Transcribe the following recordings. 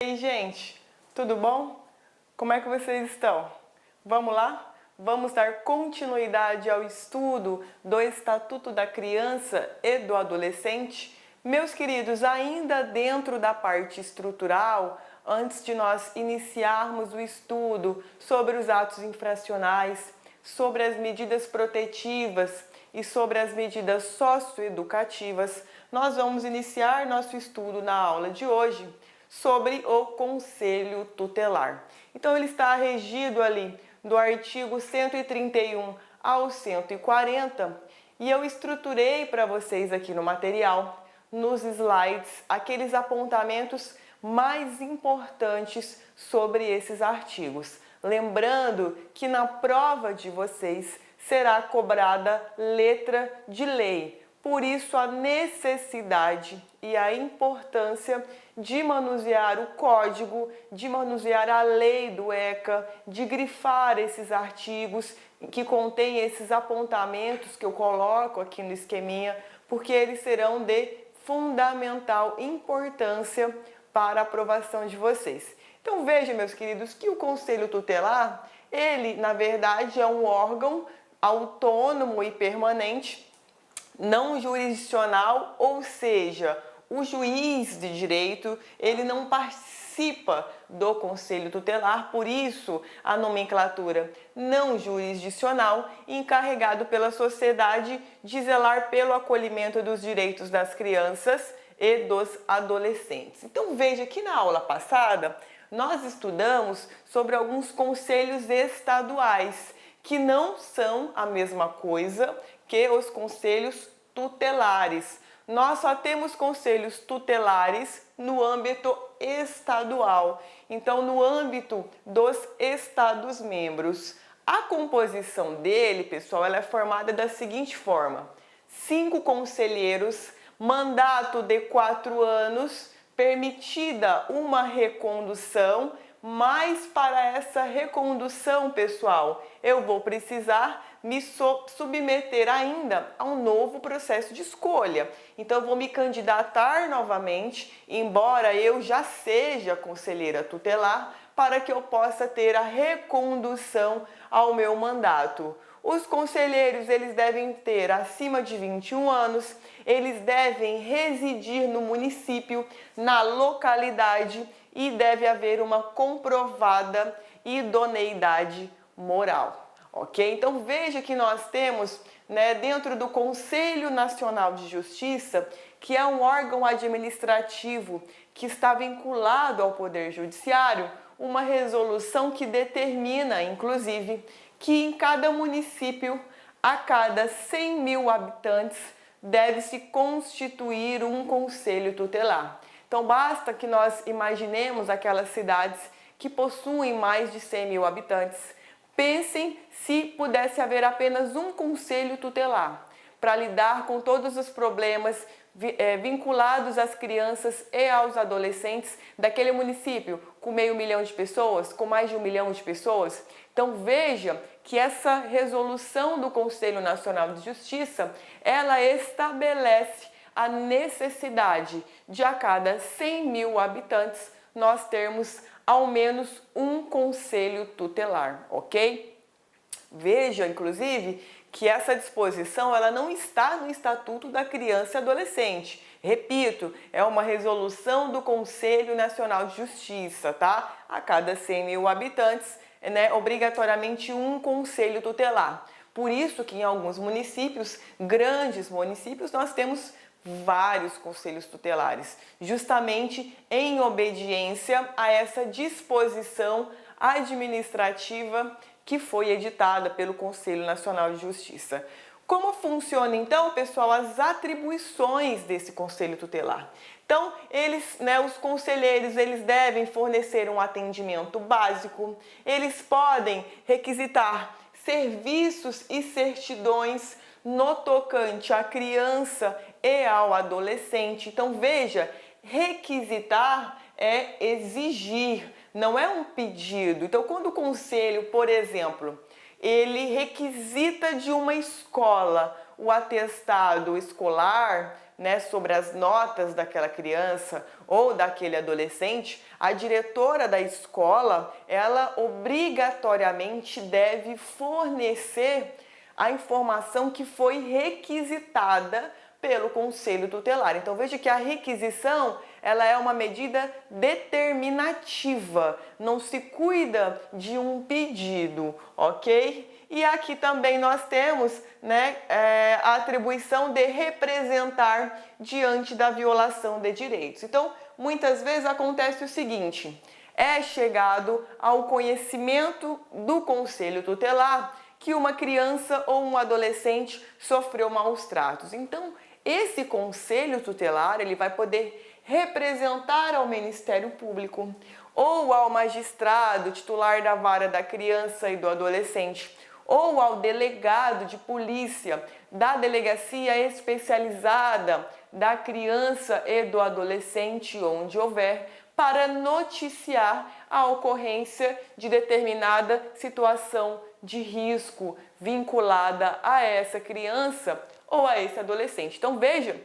E aí, gente, tudo bom? Como é que vocês estão? Vamos lá? Vamos dar continuidade ao estudo do Estatuto da Criança e do Adolescente? Meus queridos, ainda dentro da parte estrutural, antes de nós iniciarmos o estudo sobre os atos infracionais, sobre as medidas protetivas e sobre as medidas socioeducativas, nós vamos iniciar nosso estudo na aula de hoje sobre o Conselho Tutelar. Então, ele está regido ali do artigo 131 ao 140 e eu estruturei para vocês aqui no material, nos slides, aqueles apontamentos mais importantes sobre esses artigos. Lembrando que na prova de vocês será cobrada letra de lei. Por isso, a necessidade e a importância de manusear o código, de manusear a lei do ECA, de grifar esses artigos que contêm esses apontamentos que eu coloco aqui no esqueminha, porque eles serão de fundamental importância para a aprovação de vocês. Então, veja, meus queridos, que o Conselho Tutelar, ele, na verdade, é um órgão autônomo e permanente, não jurisdicional, ou seja, o juiz de direito, ele não participa do Conselho Tutelar, por isso a nomenclatura não jurisdicional, encarregado pela sociedade de zelar pelo acolhimento dos direitos das crianças e dos adolescentes. Então veja que na aula passada nós estudamos sobre alguns conselhos estaduais, que não são a mesma coisa que os conselhos tutelares. Nós só temos conselhos tutelares no âmbito estadual, então no âmbito dos estados-membros. A composição dele, pessoal, ela é formada da seguinte forma: 5 conselheiros, mandato de 4 anos, permitida uma recondução, mas para essa recondução, pessoal, eu vou precisar me submeter ainda a um novo processo de escolha. Então, eu vou me candidatar novamente, embora eu já seja conselheira tutelar, para que eu possa ter a recondução ao meu mandato. Os conselheiros, eles devem ter acima de 21 anos, eles devem residir no município, na localidade, e deve haver uma comprovada idoneidade moral. Ok? Então veja que nós temos, dentro do Conselho Nacional de Justiça, que é um órgão administrativo que está vinculado ao Poder Judiciário, uma resolução que determina, inclusive, que em cada município, a cada 100 mil habitantes, deve-se constituir um conselho tutelar. Então basta que nós imaginemos aquelas cidades que possuem mais de 100 mil habitantes. Pensem se pudesse haver apenas um conselho tutelar para lidar com todos os problemas vinculados às crianças e aos adolescentes daquele município, com 500 mil de pessoas, com mais de 1 milhão de pessoas. Então veja que essa resolução do Conselho Nacional de Justiça, ela estabelece a necessidade de a cada 100 mil habitantes nós termos ao menos um conselho tutelar, ok? Veja, inclusive, que essa disposição ela não está no Estatuto da Criança e Adolescente. Repito, é uma resolução do Conselho Nacional de Justiça, tá? A cada 100 mil habitantes, obrigatoriamente um conselho tutelar. Por isso que em alguns municípios, grandes municípios, nós temos vários conselhos tutelares, justamente em obediência a essa disposição administrativa que foi editada pelo Conselho Nacional de Justiça. Como funciona então, pessoal, as atribuições desse conselho tutelar? Então, os conselheiros, eles devem fornecer um atendimento básico, eles podem requisitar serviços e certidões no tocante à criança e ao adolescente. Então veja, requisitar é exigir, não é um pedido. Então quando o conselho, por exemplo, ele requisita de uma escola o atestado escolar né, sobre as notas daquela criança ou daquele adolescente, a diretora da escola, ela obrigatoriamente deve fornecer a informação que foi requisitada pelo Conselho Tutelar. Então veja que a requisição, ela é uma medida determinativa, não se cuida de um pedido, ok? E aqui também nós temos, né, a atribuição de representar diante da violação de direitos. Então, muitas vezes acontece o seguinte, é chegado ao conhecimento do Conselho Tutelar que uma criança ou um adolescente sofreu maus tratos. Então, esse Conselho Tutelar, ele vai poder representar ao Ministério Público ou ao magistrado titular da vara da criança e do adolescente ou ao delegado de polícia da delegacia especializada da criança e do adolescente, onde houver, para noticiar a ocorrência de determinada situação de risco vinculada a essa criança ou a esse adolescente. Então veja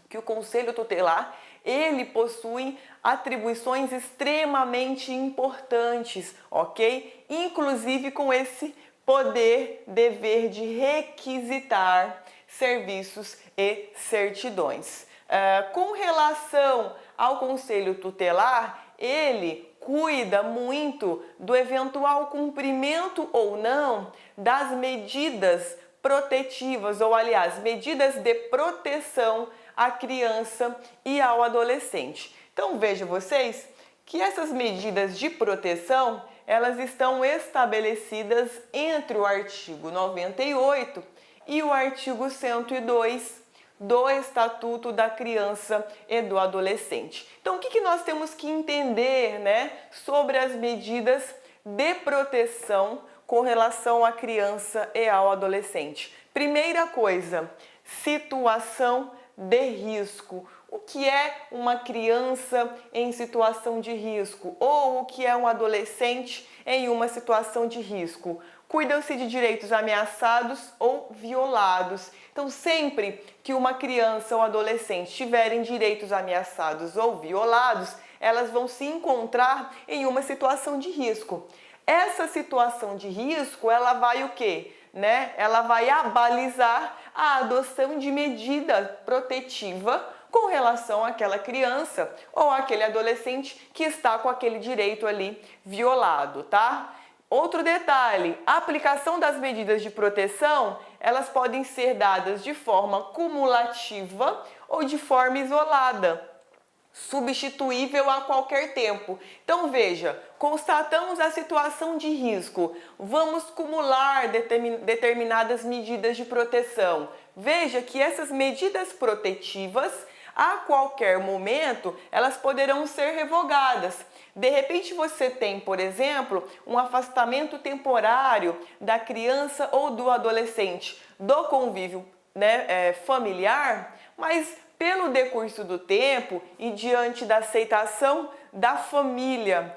que o Conselho Tutelar, ele possui atribuições extremamente importantes, ok? Inclusive com esse poder, dever de requisitar serviços e certidões. Com relação ao Conselho Tutelar, ele cuida muito do eventual cumprimento ou não das medidas protetivas, ou aliás, medidas de proteção à criança e ao adolescente. Então vejam vocês que essas medidas de proteção, elas estão estabelecidas entre o artigo 98 e o artigo 102 do Estatuto da Criança e do Adolescente. Então, o que nós temos que entender, né, sobre as medidas de proteção com relação à criança e ao adolescente? Primeira coisa, situação de risco. O que é uma criança em situação de risco ou o que é um adolescente em uma situação de risco? Cuidam-se de direitos ameaçados ou violados. Então, sempre que uma criança ou adolescente tiverem direitos ameaçados ou violados, elas vão se encontrar em uma situação de risco. Essa situação de risco, ela vai o quê? Ela vai abalizar a adoção de medida protetiva com relação àquela criança ou àquele adolescente que está com aquele direito ali violado, tá? Outro detalhe, a aplicação das medidas de proteção, elas podem ser dadas de forma cumulativa ou de forma isolada, substituível a qualquer tempo. Então veja, constatamos a situação de risco, vamos cumular determinadas medidas de proteção. Veja que essas medidas protetivas, a qualquer momento, elas poderão ser revogadas. De repente você tem, por exemplo, um afastamento temporário da criança ou do adolescente do convívio, familiar, mas pelo decurso do tempo e diante da aceitação da família,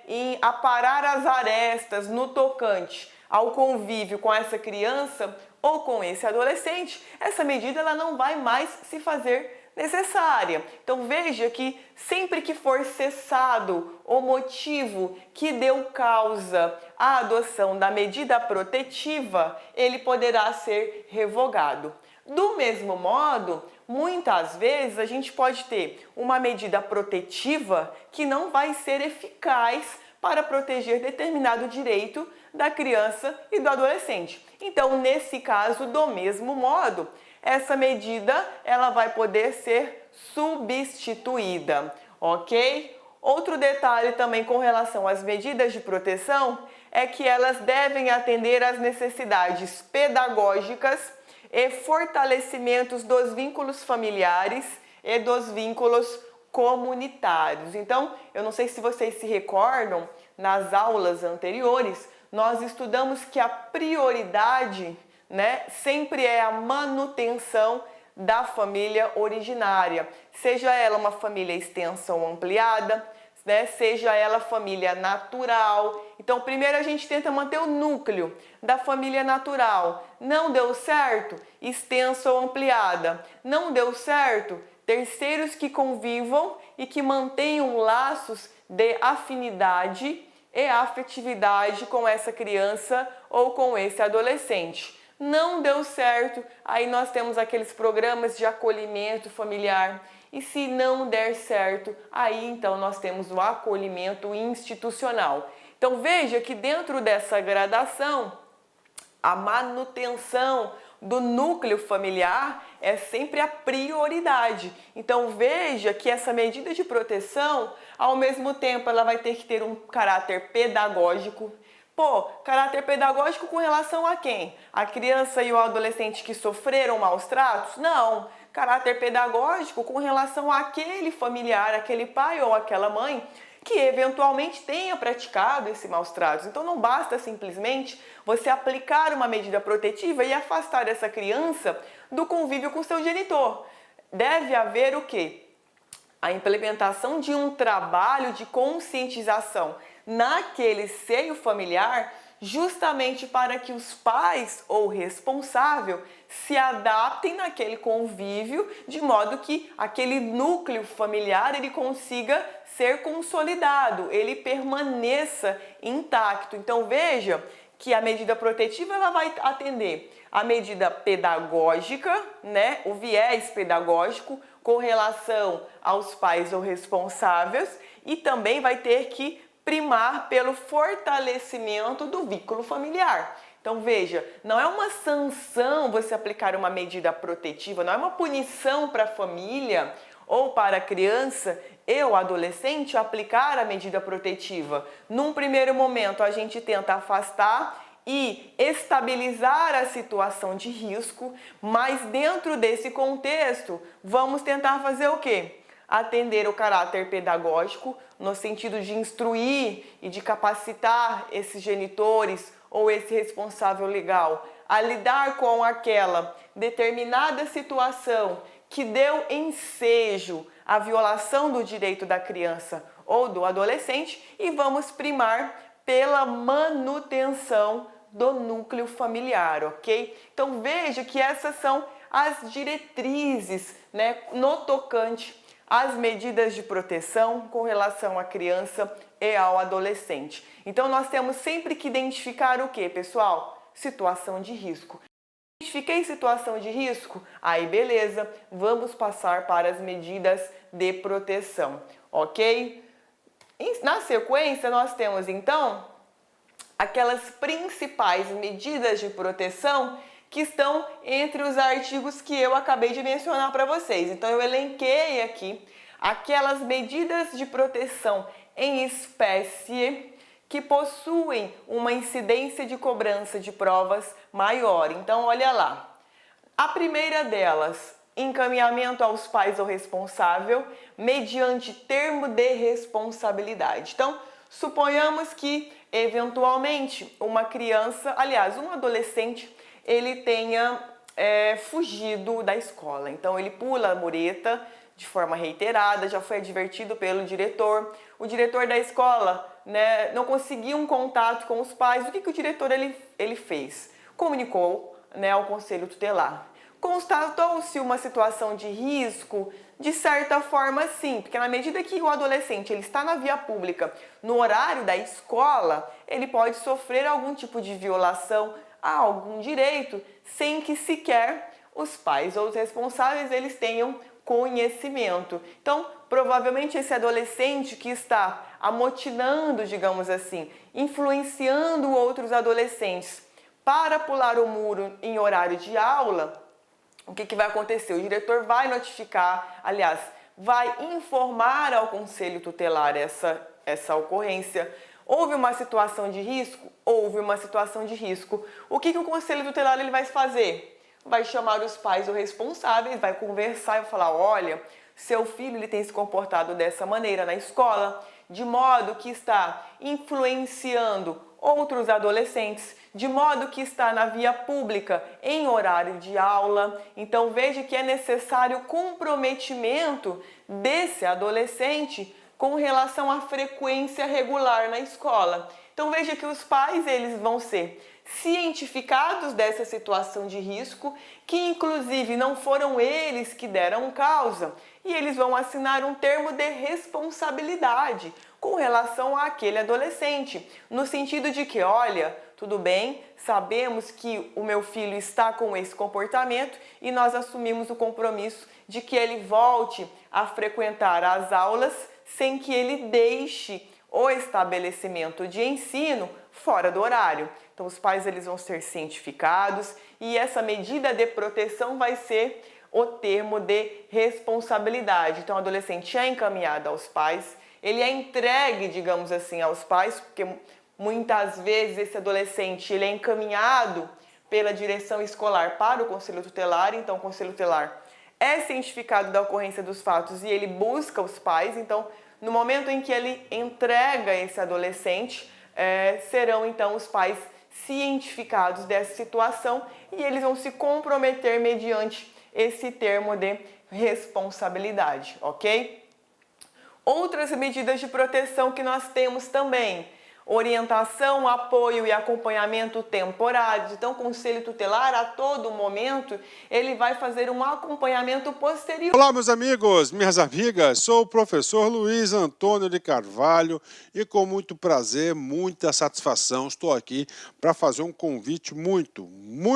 em aparar as arestas no tocante ao convívio com essa criança ou com esse adolescente, essa medida ela não vai mais se fazer necessária. Então veja que sempre que for cessado o motivo que deu causa à adoção da medida protetiva, ele poderá ser revogado. Do mesmo modo, muitas vezes a gente pode ter uma medida protetiva que não vai ser eficaz para proteger determinado direito da criança e do adolescente. Então, nesse caso, do mesmo modo, essa medida ela vai poder ser substituída, ok? Outro detalhe também com relação às medidas de proteção é que elas devem atender às necessidades pedagógicas e fortalecimentos dos vínculos familiares e dos vínculos comunitários. Então, eu não sei se vocês se recordam, nas aulas anteriores, nós estudamos que a prioridade, sempre é a manutenção da família originária, seja ela uma família extensa ou ampliada, seja ela família natural, Então, primeiro a gente tenta manter o núcleo da família natural. Não deu certo? Extensa ou ampliada. Não deu certo? Terceiros que convivam e que mantenham laços de afinidade e afetividade com essa criança ou com esse adolescente. Não deu certo, aí nós temos aqueles programas de acolhimento familiar. E se não der certo, aí então nós temos o acolhimento institucional. Então veja que dentro dessa gradação, a manutenção do núcleo familiar é sempre a prioridade. Então veja que essa medida de proteção, ao mesmo tempo, ela vai ter que ter um caráter pedagógico. Pô, caráter pedagógico com relação a quem? A criança e o adolescente que sofreram maus tratos? Não. Caráter pedagógico com relação àquele familiar, aquele pai ou aquela mãe que eventualmente tenha praticado esse maus tratos. Então não basta simplesmente você aplicar uma medida protetiva e afastar essa criança do convívio com seu genitor. Deve haver o quê? A implementação de um trabalho de conscientização naquele seio familiar, justamente para que os pais ou responsável se adaptem naquele convívio, de modo que aquele núcleo familiar ele consiga ser consolidado, ele permaneça intacto. Então veja que a medida protetiva ela vai atender a medida pedagógica, né, o viés pedagógico com relação aos pais ou responsáveis e também vai ter que primar pelo fortalecimento do vínculo familiar. Então veja, não é uma sanção você aplicar uma medida protetiva, não é uma punição para a família ou para a criança e o adolescente aplicar a medida protetiva. Num primeiro momento a gente tenta afastar e estabilizar a situação de risco, mas dentro desse contexto vamos tentar fazer o quê? Atender o caráter pedagógico, no sentido de instruir e de capacitar esses genitores ou esse responsável legal a lidar com aquela determinada situação que deu ensejo à violação do direito da criança ou do adolescente e vamos primar pela manutenção do núcleo familiar, ok? Então veja que essas são as diretrizes, né, no tocante às medidas de proteção com relação à criança e ao adolescente. Então nós temos sempre que identificar o que, pessoal? Situação de risco. Identifiquei situação de risco? Aí beleza, vamos passar para as medidas de proteção, ok? Na sequência nós temos então aquelas principais medidas de proteção que estão entre os artigos que eu acabei de mencionar para vocês. Então eu elenquei aqui aquelas medidas de proteção em espécie que possuem uma incidência de cobrança de provas maior. Então olha lá. A primeira delas, encaminhamento aos pais ou responsável mediante termo de responsabilidade. Então, suponhamos que eventualmente uma criança, aliás, um adolescente, ele tenha fugido da escola. Então ele pula a mureta de forma reiterada, já foi advertido pelo diretor. O diretor da escola, né, não conseguiu um contato com os pais. O que o diretor ele fez? Comunicou, né, ao conselho tutelar. Constatou-se uma situação de risco? De certa forma, sim, porque na medida que o adolescente ele está na via pública, no horário da escola, ele pode sofrer algum tipo de violação a algum direito, sem que sequer os pais ou os responsáveis eles tenham conhecimento. Então, provavelmente esse adolescente que está amotinando, digamos assim, influenciando outros adolescentes para pular o muro em horário de aula, o que vai acontecer? O diretor vai notificar, aliás, vai informar ao conselho tutelar essa ocorrência. Houve uma situação de risco? Houve uma situação de risco. O que o conselho tutelar ele vai fazer? Vai chamar os pais ou responsáveis, vai conversar e vai falar, olha, seu filho ele tem se comportado dessa maneira na escola, de modo que está influenciando outros adolescentes, de modo que está na via pública em horário de aula. Então veja que é necessário comprometimento desse adolescente com relação à frequência regular na escola. Então veja que os pais eles vão ser cientificados dessa situação de risco, que inclusive não foram eles que deram causa, e eles vão assinar um termo de responsabilidade com relação àquele adolescente, no sentido de que, olha, tudo bem, sabemos que o meu filho está com esse comportamento e nós assumimos o compromisso de que ele volte a frequentar as aulas sem que ele deixe o estabelecimento de ensino fora do horário. Então os pais eles vão ser cientificados e essa medida de proteção vai ser o termo de responsabilidade. Então o adolescente é encaminhado aos pais, ele é entregue, digamos assim, aos pais, porque muitas vezes esse adolescente ele é encaminhado pela direção escolar para o conselho tutelar, então o conselho tutelar é cientificado da ocorrência dos fatos e ele busca os pais. Então, no momento em que ele entrega esse adolescente, serão então os pais cientificados dessa situação e eles vão se comprometer mediante esse termo de responsabilidade, ok? Outras medidas de proteção que nós temos também: orientação, apoio e acompanhamento temporários. Então, o conselho tutelar, a todo momento, ele vai fazer um acompanhamento posterior. Olá, meus amigos, minhas amigas, sou o professor Luiz Antônio de Carvalho e com muito prazer, muita satisfação, estou aqui para fazer um convite muito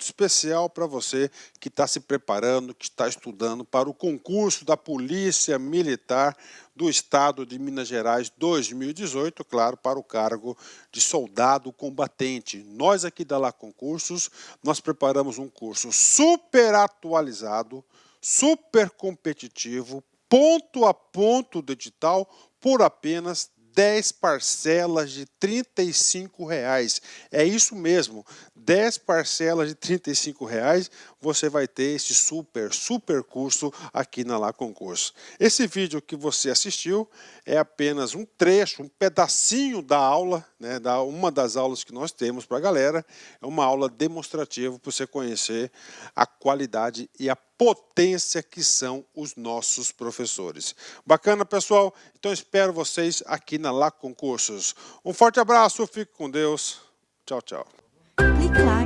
especial para você que está se preparando, que está estudando para o concurso da Polícia Militar do Estado de Minas Gerais 2018, claro, para o cargo de soldado combatente. Nós aqui da Lá Concursos, nós preparamos um curso super atualizado, super competitivo, ponto a ponto do edital, por apenas 10 parcelas de R$ 35. É isso mesmo, 10 parcelas de R$ 35 você vai ter esse super curso aqui na Lá Concurso. Esse vídeo que você assistiu é apenas um trecho, um pedacinho da aula, né, uma das aulas que nós temos para a galera. É uma aula demonstrativa para você conhecer a qualidade e a potência que são os nossos professores. Bacana, pessoal? Então espero vocês aqui na Lá Concursos. Um forte abraço, fique com Deus. Tchau, tchau. Clique lá.